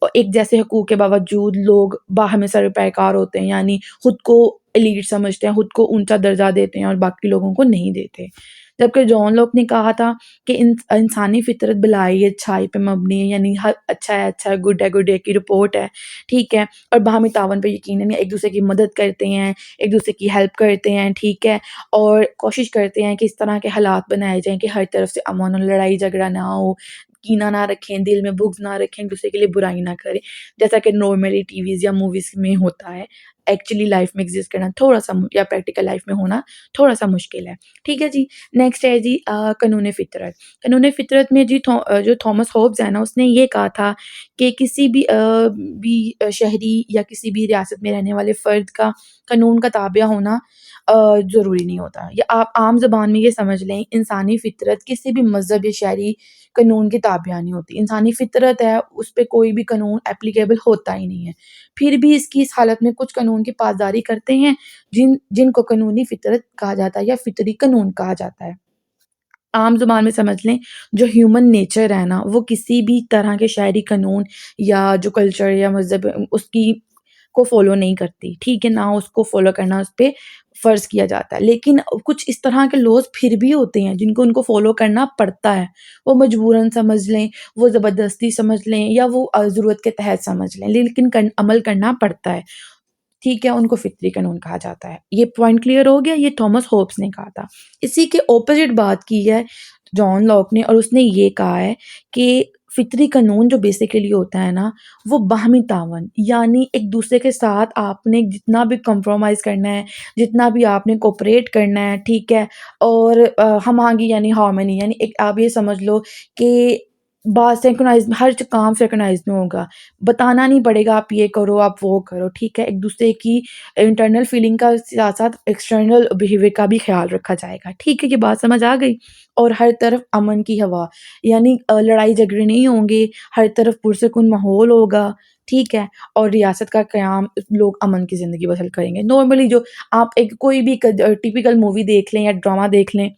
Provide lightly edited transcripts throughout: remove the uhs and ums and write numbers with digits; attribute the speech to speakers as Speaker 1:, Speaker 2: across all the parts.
Speaker 1: اور ایک جیسے حقوق کے باوجود لوگ باہمی سر پیکار ہوتے ہیں، یعنی خود کو ایلیٹ سمجھتے ہیں، خود کو اونچا درجہ دیتے ہیں اور باقی لوگوں کو نہیں دیتے۔ جبکہ جان لاک نے کہا تھا کہ انسانی فطرت بلائی اچھائی پہ مبنی ہے، یعنی ہر اچھا ہے، گڈ ہے کی رپورٹ ہے، ٹھیک ہے، اور باہمی تعاون پہ یقیناً ایک دوسرے کی مدد کرتے ہیں، ایک دوسرے کی ہیلپ کرتے ہیں، ٹھیک ہے، اور کوشش کرتے ہیں کہ اس طرح کے حالات بنائے جائیں کہ ہر طرف سے امن اور لڑائی جھگڑا نہ ہو، کینہ نہ رکھیں، دل میں بغض نہ رکھیں، ایک دوسرے کے لیے برائی نہ کریں، جیسا کہ نارملی ٹی ویز یا موویز میں ہوتا ہے۔ ایکچولی لائف میں ایگزسٹ کرنا تھوڑا سا یا پریکٹیکل لائف میں ہونا تھوڑا سا مشکل ہے، ٹھیک ہے جی۔ نیکسٹ ہے جی قانون فطرت۔ قانون فطرت میں جی جو تھامس ہوبز ہے نا، اس نے یہ کہا تھا کہ کسی بھی شہری یا کسی بھی ریاست میں رہنے والے فرد کا قانون کا تابع ہونا ضروری نہیں ہوتا، یا آپ عام زبان میں یہ سمجھ لیں انسانی فطرت کسی بھی مذہب یا شہری قانون کی تابع نہیں ہوتی۔ انسانی فطرت ہے، اس پہ کوئی بھی قانون اپلیکیبل ہوتا ہی نہیں ہے، پھر بھی اس کی اس حالت میں کچھ قانون کی پاسداری کرتے ہیں جن کو قانونی فطرت کہا جاتا ہے یا فطری قانون کہا جاتا ہے۔ عام زبان میں سمجھ لیں جو ہیومن نیچر ہے نا، وہ کسی بھی طرح کے شہری قانون یا جو کلچر یا مذہب اس کی کو فالو نہیں کرتی، ٹھیک ہے، نہ اس کو فالو کرنا اس پہ فرض کیا جاتا ہے، لیکن کچھ اس طرح کے لاز پھر بھی ہوتے ہیں جن کو ان کو فالو کرنا پڑتا ہے، وہ مجبوراً سمجھ لیں، وہ زبردستی سمجھ لیں، یا وہ ضرورت کے تحت سمجھ لیں، لیکن عمل کرنا پڑتا ہے، ٹھیک ہے، ان کو فطری قانون کہا جاتا ہے۔ یہ پوائنٹ کلیئر ہو گیا، یہ تھامس ہوبز نے کہا تھا۔ اسی کے اپوزٹ بات کی ہے جان لاک نے، اور اس نے یہ کہا ہے کہ فطری قانون جو بیسیکلی ہوتا ہے نا، وہ باہمی تعاون، یعنی ایک دوسرے کے ساتھ آپ نے جتنا بھی کمپرومائز کرنا ہے، جتنا بھی آپ نے کوپریٹ کرنا ہے، ٹھیک ہے، اور ہم آگے یعنی ہارمنی، یعنی ایک آپ یہ سمجھ لو کہ بات سینکرونائز، ہر کام سینکرونائز میں ہوگا، بتانا نہیں پڑے گا آپ یہ کرو آپ وہ کرو، ٹھیک ہے، ایک دوسرے کی انٹرنل فیلنگ کا ساتھ ساتھ ایکسٹرنل بیہیویئر کا بھی خیال رکھا جائے گا، ٹھیک ہے، یہ بات سمجھ آ گئی۔ اور ہر طرف امن کی ہوا، یعنی لڑائی جھگڑے نہیں ہوں گے، ہر طرف پرسکون ماحول ہوگا، ٹھیک ہے، اور ریاست کا قیام، لوگ امن کی زندگی بسر کریں گے۔ نارملی جو آپ ایک کوئی بھی ٹیپیکل مووی دیکھ لیں یا ڈرامہ دیکھ لیں،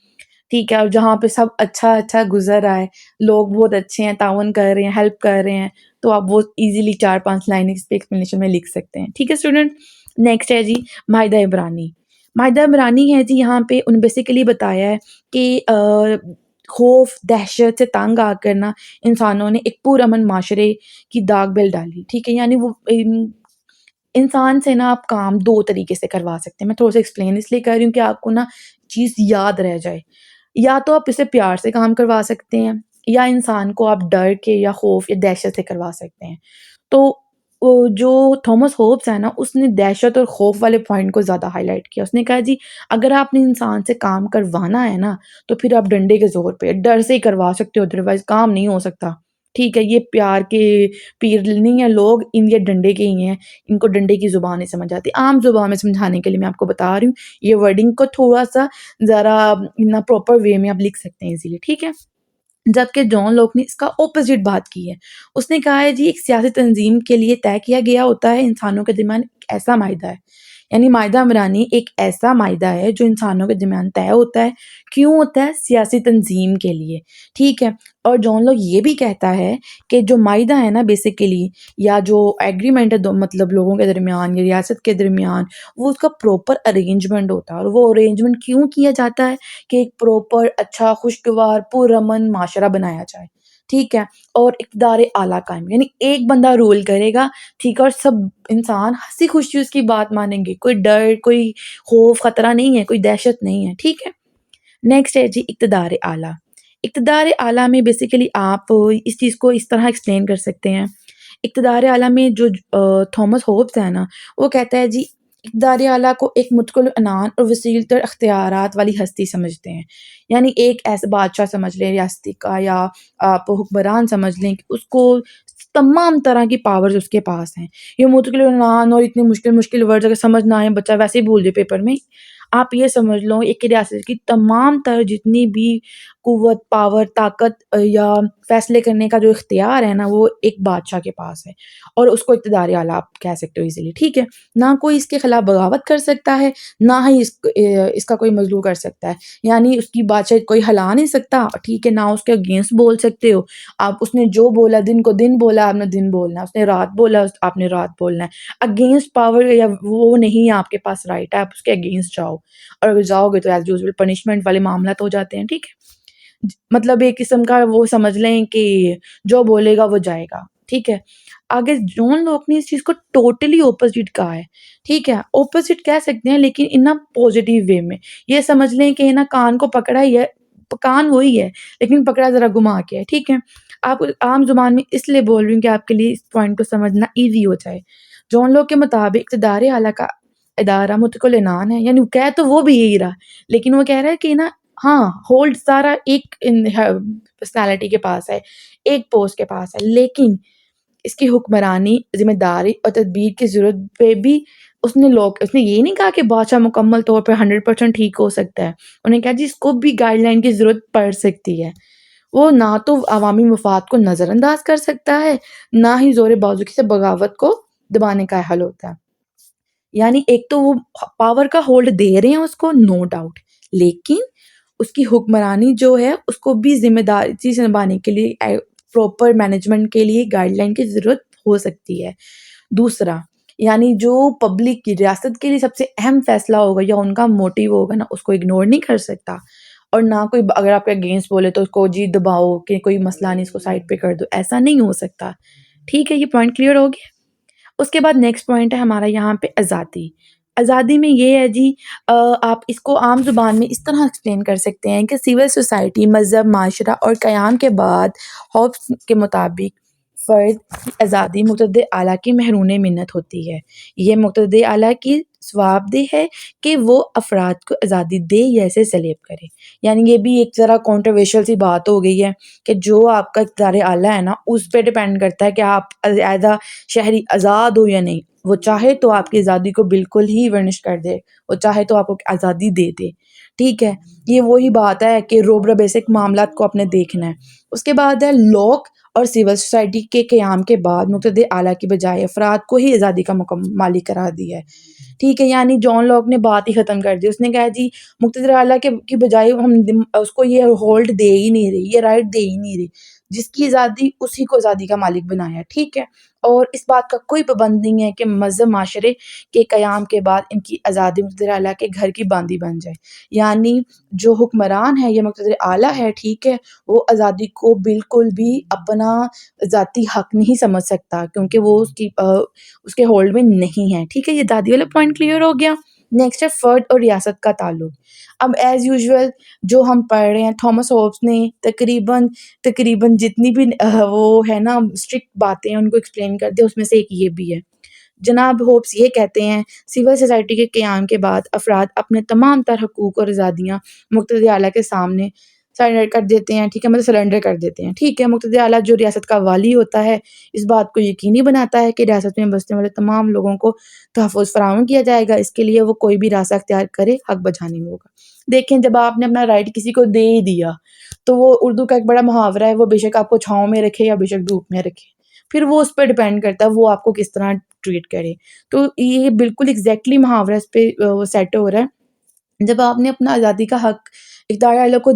Speaker 1: ٹھیک ہے، اور جہاں پہ سب اچھا گزر رہا ہے، لوگ بہت اچھے ہیں، تعاون کر رہے ہیں، ہیلپ کر رہے ہیں، تو آپ وہ ایزیلی 4-5 لائن اس پہ ایکسپلینیشن میں لکھ سکتے ہیں، ٹھیک ہے اسٹوڈنٹ۔ نیکسٹ ہے جی معاہدہ عبرانی۔ معاہدہ عبرانی ہے جی، یہاں پہ ان بیسیکلی بتایا ہے کہ خوف دہشت سے تنگ آ کر نا انسانوں نے ایک پرامن معاشرے کی داغ بل ڈالی، ٹھیک ہے، یعنی وہ انسان سے نا آپ کام 2 طریقے سے کروا سکتے ہیں۔ میں تھوڑا سا ایکسپلین اس لیے کر رہی ہوں کہ آپ کو نا چیز یاد رہ جائے، یا تو آپ اسے پیار سے کام کروا سکتے ہیں، یا انسان کو آپ ڈر کے یا خوف یا دہشت سے کروا سکتے ہیں۔ تو جو تھامس ہوبز ہے نا، اس نے دہشت اور خوف والے پوائنٹ کو زیادہ ہائی لائٹ کیا۔ اس نے کہا جی اگر آپ نے انسان سے کام کروانا ہے نا، تو پھر آپ ڈنڈے کے زور پہ ڈر سے ہی کروا سکتے ہو، ادروائز کام نہیں ہو سکتا، ٹھیک ہے۔ یہ پیار کے پیر نہیں ہے لوگ، ان یہ ڈنڈے کے ہی ہیں، ان کو ڈنڈے کی زبان نہیں سمجھ آتی۔ عام زبان میں سمجھانے کے لیے میں آپ کو بتا رہی ہوں، یہ ورڈنگ کو تھوڑا سا ذرا پراپر وے میں آپ لکھ سکتے ہیں ایزیلی، ٹھیک ہے۔ جبکہ جان لاک نے اس کا اپوزٹ بات کی ہے۔ اس نے کہا ہے جی ایک سیاسی تنظیم کے لیے طے کیا گیا ہوتا ہے انسانوں کے درمیان ایک ایسا معاہدہ ہے، یعنی معاہدہ عمرانی ایک ایسا معاہدہ ہے جو انسانوں کے درمیان طے ہوتا ہے۔ کیوں ہوتا ہے؟ سیاسی تنظیم کے لیے، ٹھیک ہے۔ اور جان لاک یہ بھی کہتا ہے کہ جو معاہدہ ہے نا بیسیکلی، یا جو ایگریمنٹ ہے مطلب لوگوں کے درمیان یا ریاست کے درمیان، وہ اس کا پراپر ارینجمنٹ ہوتا ہے، اور وہ ارینجمنٹ کیوں کیا جاتا ہے کہ ایک پراپر اچھا خوشگوار پرامن معاشرہ بنایا جائے، ٹھیک ہے، اور اقتدار اعلیٰ قائم، یعنی ایک بندہ رول کرے گا، ٹھیک ہے، اور سب انسان ہنسی خوشی اس کی بات مانیں گے، کوئی ڈر، کوئی خوف خطرہ نہیں ہے، کوئی دہشت نہیں ہے، ٹھیک ہے۔ نیکسٹ ہے جی اقتدار اعلیٰ۔ اقتدار اعلیٰ میں بیسیکلی آپ اس چیز کو اس طرح ایکسپلین کر سکتے ہیں۔ اقتدار اعلیٰ میں جو تھامس ہوبز ہے نا، وہ کہتا ہے جی اقتدار اعلیٰ کو ایک متکل عنان اور وسیع تر اختیارات والی ہستی سمجھتے ہیں، یعنی ایک ایسا بادشاہ سمجھ لیں ریاستی کا، یا آپ حکمران سمجھ لیں کہ اس کو تمام طرح کی پاورز اس کے پاس ہیں۔ یہ متکل عنان اور اتنے مشکل ورڈز اگر سمجھ نہ آئیں، بچہ ویسے ہی بھول جائے پیپر میں، آپ یہ سمجھ لو ایک ریاست کی تمام تر جتنی بھی قوت، پاور، طاقت یا فیصلے کرنے کا جو اختیار ہے نا وہ ایک بادشاہ کے پاس ہے، اور اس کو اقتدار اعلیٰ آپ کہہ سکتے ہو ایزیلی، ٹھیک ہے؟ نہ کوئی اس کے خلاف بغاوت کر سکتا ہے، نہ ہی اس کا کوئی مظلوم کر سکتا ہے، یعنی اس کی بادشاہ کوئی ہلا نہیں سکتا، ٹھیک ہے؟ نہ اس کے اگینسٹ بول سکتے ہو آپ، اس نے جو بولا دن کو دن بولا آپ نے دن بولنا ہے، اس نے رات بولا آپ نے رات بولنا ہے، اگینسٹ پاور یا وہ نہیں ہے آپ کے پاس رائٹ ہے آپ اس کے اگینسٹ جاؤ، اور اگر جاؤ گے تو ایز یوزول پنشمنٹ والے معاملات ہو جاتے ہیں، ٹھیک ہے؟ مطلب ایک قسم کا وہ سمجھ لیں کہ جو بولے گا وہ جائے گا، ٹھیک ہے؟ آگے جون لوک نے اس چیز کو ٹوٹلی اپوزٹ کہا ہے، ٹھیک ہے؟ اپوزٹ کہہ سکتے ہیں لیکن ان پازیٹیو وے میں، یہ سمجھ لیں کہ نا کان کو پکڑا ہی ہے، کان وہی ہے لیکن پکڑا ذرا گھما کے ہے، ٹھیک ہے؟ آپ عام زبان میں اس لیے بول رہی ہوں کہ آپ کے لیے اس پوائنٹ کو سمجھنا ایزی ہو جائے۔ جون لوک کے مطابق اقتدار اعلیٰ کا ادارہ مطلق العنان ہے، یعنی کہہ تو وہ بھی یہی رہا لیکن وہ کہہ رہا ہے کہ نا ہاں ہولڈ سارا ایک پرسنالٹی کے پاس ہے، ایک پوسٹ کے پاس ہے، لیکن اس کی حکمرانی، ذمہ داری اور تدبیر کی ضرورت پہ بھی اس نے یہ نہیں کہا کہ بادشاہ مکمل طور پہ 100% ٹھیک ہو سکتا ہے، انہوں نے کہا جی اس کو بھی گائیڈ لائن کی ضرورت پڑ سکتی ہے، وہ نہ تو عوامی مفاد کو نظر انداز کر سکتا ہے، نہ ہی زور بازوقی سے بغاوت کو دبانے کا حل ہوتا ہے۔ یعنی ایک تو وہ پاور کا ہولڈ دے رہے ہیں اس کو، نو ڈاؤٹ، لیکن اس کی حکمرانی جو ہے اس کو بھی ذمہ داری سے نبھانے کے لیے پراپر مینجمنٹ کے لیے گائیڈ لائن کی ضرورت ہو سکتی ہے۔ دوسرا، یعنی جو پبلک کی ریاست کے لیے سب سے اہم فیصلہ ہوگا یا ان کا موٹیو ہوگا نا اس کو اگنور نہیں کر سکتا، اور نہ کوئی اگر آپ کے اگینسٹ بولے تو اس کو جی دباؤ کہ کوئی مسئلہ نہیں اس کو سائڈ پہ کر دو، ایسا نہیں ہو سکتا، ٹھیک ہے؟ یہ پوائنٹ کلیئر ہو گیا۔ اس کے بعد نیکسٹ پوائنٹ ہے ہمارا یہاں پہ آزادی۔ آزادی میں یہ ہے جی آپ اس کو عام زبان میں اس طرح ایکسپلین کر سکتے ہیں کہ سول سوسائٹی، مذہب، معاشرہ اور قیام کے بعد ہوبز کے مطابق فرد کی آزادی مقتدر اعلیٰ کی محرون منت ہوتی ہے۔ یہ مقتدر اعلیٰ کی ثواب دہ ہے کہ وہ افراد کو آزادی دے یا اسے سلیب کرے، یعنی یہ بھی ایک ذرا کانٹروورشل سی بات ہو گئی ہے کہ جو آپ کا اقتدار اعلیٰ ہے نا اس پہ ڈپینڈ کرتا ہے کہ آپ ایز اے شہری آزاد ہو یا نہیں، وہ چاہے تو آپ کی آزادی کو بالکل ہی ورنش کر دے، وہ چاہے تو آپ کو آزادی دے دے، ٹھیک ہے؟ یہ وہی بات ہے کہ روبرا بیسک معاملات کو آپ نے دیکھنا ہے۔ اس کے بعد ہے لوک اور سول سوسائٹی کے قیام کے بعد مقتدر اعلیٰ کی بجائے افراد کو ہی آزادی کا مالک قرار دیا ہے، ٹھیک ہے؟ یعنی جان لاک نے بات ہی ختم کر دی، اس نے کہا جی مقتدر اعلیٰ کی بجائے ہم اس کو یہ ہولڈ دے ہی نہیں رہی، یہ رائٹ دے ہی نہیں رہی، جس کی آزادی اسی کو آزادی کا مالک بنایا، ٹھیک ہے؟ اور اس بات کا کوئی پابند نہیں ہے کہ مذہب معاشرے کے قیام کے بعد ان کی آزادی مقتدر اعلیٰ کے گھر کی باندھی بن جائے، یعنی جو حکمران ہے یہ مقتدر اعلیٰ ہے، ٹھیک ہے؟ وہ آزادی کو بالکل بھی اپنا ذاتی حق نہیں سمجھ سکتا کیونکہ وہ اس کے ہولڈ میں نہیں ہے، ٹھیک ہے؟ یہ آزادی والا پوائنٹ کلیئر ہو گیا۔ نیکسٹ ہے فرد اور ریاست کا تعلق۔ اب ایز یوزول جو ہم پڑھ رہے ہیں تھامس ہوبز نے تقریباً جتنی بھی وہ ہے نا اسٹرکٹ باتیں ہیں ان کو ایکسپلین کر دیا، اس میں سے ایک یہ بھی ہے۔ جناب ہوبز یہ کہتے ہیں سول سوسائٹی کے قیام کے بعد افراد اپنے تمام تر حقوق اور آزادیاں مقتدر اعلیٰ کے سامنے سرنڈر کر دیتے ہیں، ٹھیک ہے؟ مطلب سرنڈر کر دیتے ہیں، ٹھیک ہے؟ مقتدر اعلیٰ جو ریاست کا والی ہوتا ہے اس بات کو یقینی بناتا ہے کہ ریاست میں بسنے والے تمام لوگوں کو تحفظ فراہم کیا جائے گا، اس کے لیے وہ کوئی بھی راستہ اختیار کرے حق بجانے میں ہوگا۔ دیکھیں جب آپ نے اپنا رائٹ کسی کو دے ہی دیا تو وہ اردو کا ایک بڑا محاورہ ہے، وہ بے شک آپ کو چھاؤں میں رکھے یا بے شک دھوپ میں رکھے، پھر وہ اس پہ ڈیپینڈ کرتا ہے وہ آپ کو کس طرح ٹریٹ کرے۔ تو یہ بالکل ایگزیکٹلی محاورہ اس پہ سیٹ ہو رہا ہے، جب آپ نے اپنا آزادی کا حق اقتدار اعلیٰ کو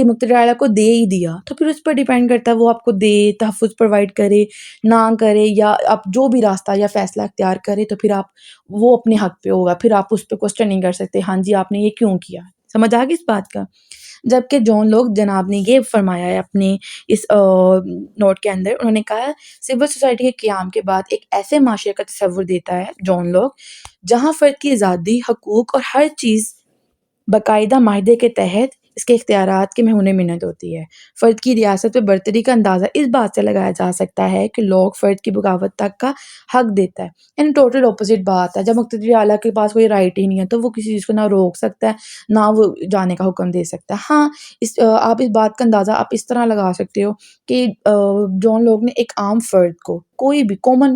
Speaker 1: مقتدر اعلیٰ کو دے ہی دیا تو پھر اس پر ڈیپینڈ کرتا ہے وہ آپ کو دے، تحفظ پرووائڈ کرے نہ کرے، یا آپ جو بھی راستہ یا فیصلہ اختیار کرے تو پھر آپ وہ اپنے حق پہ ہوگا، پھر آپ اس پہ کوسچن نہیں کر سکتے ہاں جی آپ نے یہ کیوں کیا۔ سمجھ آ گئی اس بات کا؟ جبکہ جون لوک جناب نے یہ فرمایا ہے اپنے اس نوٹ کے اندر، انہوں نے کہا سول سوسائٹی کے قیام کے بعد ایک ایسے معاشرے کا تصور دیتا ہے جون لوک جہاں فرد کی آزادی، حقوق اور ہر چیز باقاعدہ معاہدے کے تحت اس کے اختیارات کی محون منت ہوتی ہے۔ فرد کی ریاست پہ برتری کا اندازہ اس بات سے لگایا جا سکتا ہے کہ لوگ فرد کی بغاوت تک کا حق دیتا ہے، یعنی ٹوٹل اپوزٹ بات ہے۔ جب مقتدر اعلیٰ کے پاس کوئی رائٹ ہی نہیں ہے تو وہ کسی چیز کو نہ روک سکتا ہے نہ وہ جانے کا حکم دے سکتا ہے۔ ہاں آپ اس بات کا اندازہ آپ اس طرح لگا سکتے ہو کہ جون لوک نے ایک عام فرد کو کوئی بھی کامن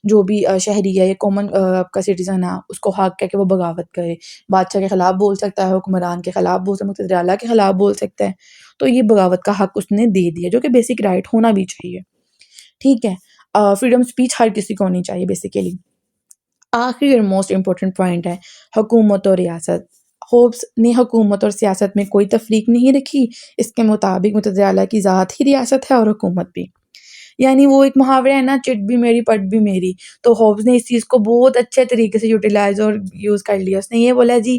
Speaker 1: جو بھی شہری ہے یا کامن آپ کا سٹیزن ہے اس کو حق ہے کہ وہ بغاوت کرے، بادشاہ کے خلاف بول سکتا ہے، حکمران کے خلاف بول سکتا ہے، مقتدر اعلیٰ کے خلاف بول سکتا ہے، تو یہ بغاوت کا حق اس نے دے دیا جو کہ بیسک رائٹ ہونا بھی چاہیے، ٹھیک ہے۔ فریڈم اسپیچ ہر کسی کو ہونی چاہیے بیسیکلی۔ آخری اور موسٹ امپورٹنٹ پوائنٹ ہے حکومت اور ریاست۔ ہوپس نے حکومت اور سیاست میں کوئی تفریق نہیں رکھی، اس کے مطابق مقتدر اعلیٰ کی ذات ہی ریاست ہے اور حکومت بھی، یعنی وہ ایک محاورہ ہے نا، چٹ بھی میری پٹ بھی میری، تو ہوبز نے اس چیز کو بہت اچھے طریقے سے یوٹیلائز اور یوز کر لیا۔ اس نے یہ بولا جی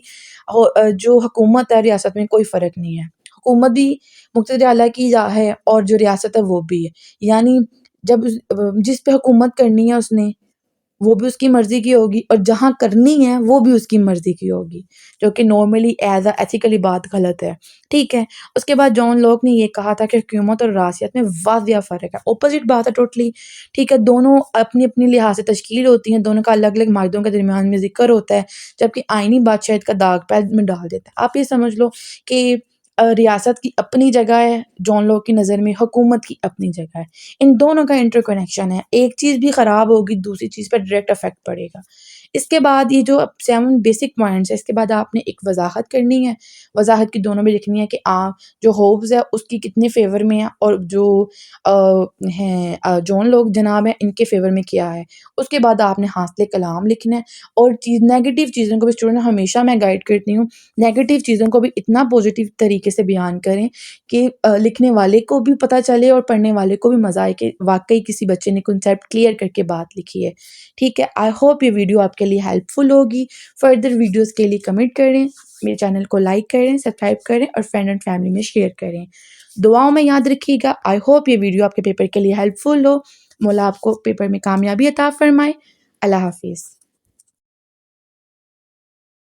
Speaker 1: جو حکومت ہے ریاست میں کوئی فرق نہیں ہے، حکومت بھی مقتدر اعلیٰ کی ہے اور جو ریاست ہے وہ بھی ہے، یعنی جب جس پہ حکومت کرنی ہے اس نے وہ بھی اس کی مرضی کی ہوگی، اور جہاں کرنی ہے وہ بھی اس کی مرضی کی ہوگی، جو کہ نارملی ایز اے ایتھیکلی بات غلط ہے، ٹھیک ہے۔ اس کے بعد جان لاک نے یہ کہا تھا کہ حکومت اور ریاست میں واضح فرق ہے، اپوزٹ بات ہے ٹوٹلی، ٹھیک ہے۔ دونوں اپنی اپنی لحاظ سے تشکیل ہوتی ہیں، دونوں کا الگ الگ معاہدوں کے درمیان میں ذکر ہوتا ہے، جبکہ آئینی بادشاہت کا داغ پید میں ڈال دیتا ہے۔ آپ یہ سمجھ لو کہ ریاست کی اپنی جگہ ہے جان لاک کی نظر میں، حکومت کی اپنی جگہ ہے، ان دونوں کا انٹر کنیکشن ہے، ایک چیز بھی خراب ہوگی دوسری چیز پر ڈائریکٹ افیکٹ پڑے گا۔ اس کے بعد یہ جو 7 بیسک پوائنٹس ہے، اس کے بعد آپ نے ایک وضاحت کرنی ہے، وضاحت کی دونوں میں لکھنی ہے کہ جو ہوبز ہے اس کی کتنے فیور میں ہے اور جو ہیں جان لاک جناب ہیں ان کے فیور میں کیا ہے۔ اس کے بعد آپ نے حاصل کلام لکھنا ہے، اور نیگیٹو چیزوں کو بھی اسٹوڈنٹ ہمیشہ میں گائیڈ کرتی ہوں، نیگیٹو چیزوں کو بھی اتنا پازیٹیو طریقے سے بیان کریں کہ لکھنے والے کو بھی پتہ چلے اور پڑھنے والے کو بھی مزہ آئے کہ واقعی کسی بچے نے کنسیپٹ کلیئر کر کے بات لکھی ہے، ٹھیک ہے۔ آئی ہوپ یہ ویڈیو آپ کے لیے ہیلپ فل ہوگی۔ فردر ویڈیوز کے لیے کمنٹ کریں، میرے چینل کو لائک کریں، سبسکرائب کریں اور فرینڈ اینڈ فیملی میں شیئر کریں۔ دعاؤں میں یاد رکھیے گا۔ آئی ہوپ یہ ویڈیو آپ کے پیپر کے لیے ہیلپ فل ہو۔ مولا آپ کو پیپر میں کامیابی عطا فرمائے۔ اللہ حافظ۔